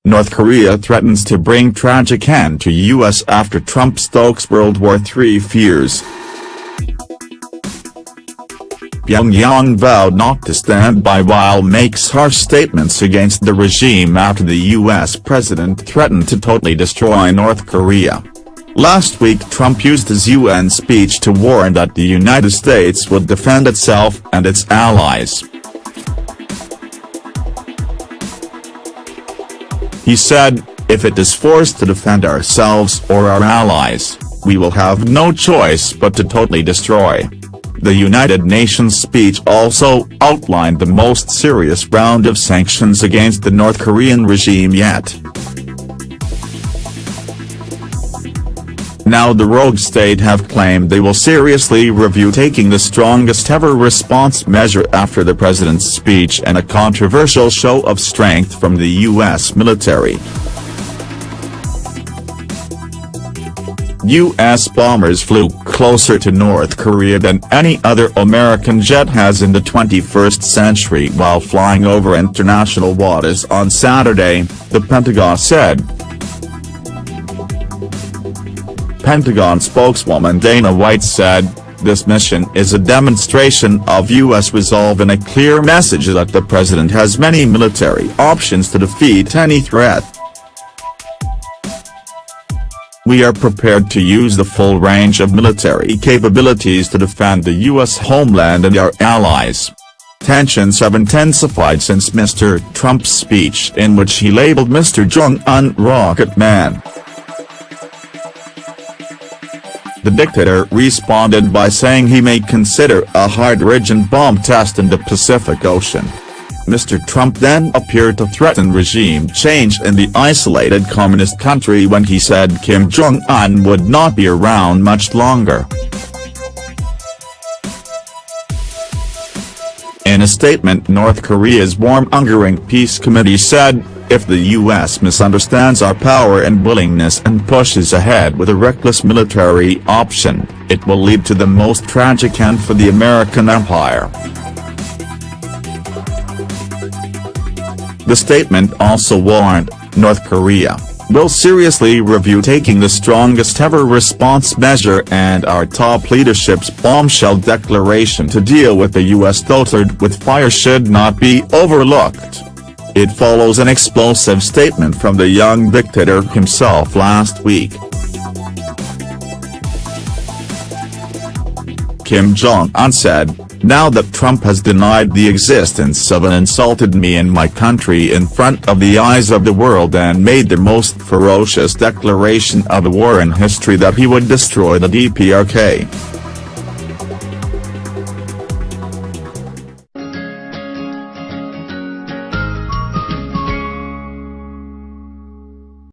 North Korea threatens to bring tragic end to U.S. after Trump stokes World War III fears. Pyongyang vowed not to stand by while makes harsh statements against the regime after the U.S. president threatened to totally destroy North Korea. Last week Trump used his UN speech to warn that the United States would defend itself and its allies. He said, "If it is forced to defend ourselves or our allies, we will have no choice but to totally destroy." The United Nations speech also outlined the most serious round of sanctions against the North Korean regime yet. Now the rogue state have claimed they will seriously review taking the strongest ever response measure after the president's speech and a controversial show of strength from the U.S. military. U.S. bombers flew closer to North Korea than any other American jet has in the 21st century while flying over international waters on Saturday, the Pentagon said. Pentagon spokeswoman Dana White said, "This mission is a demonstration of U.S. resolve and a clear message that the president has many military options to defeat any threat. We are prepared to use the full range of military capabilities to defend the U.S. homeland and our allies." Tensions have intensified since Mr. Trump's speech in which he labeled Mr. Jong-un "Rocket Man." The dictator responded by saying he may consider a hydrogen bomb test in the Pacific Ocean. Mr. Trump then appeared to threaten regime change in the isolated communist country when he said Kim Jong-un would not be around much longer. In a statement, North Korea's warmongering peace committee said, "If the U.S. misunderstands our power and willingness and pushes ahead with a reckless military option, it will lead to the most tragic end for the American empire." The statement also warned, North Korea will seriously review taking the strongest ever response measure and our top leadership's bombshell declaration to deal with the U.S. dotard with fire should not be overlooked. It follows an explosive statement from the young dictator himself last week. Kim Jong-un said, "Now that Trump has denied the existence of and insulted me and my country in front of the eyes of the world and made the most ferocious declaration of war in history that he would destroy the DPRK.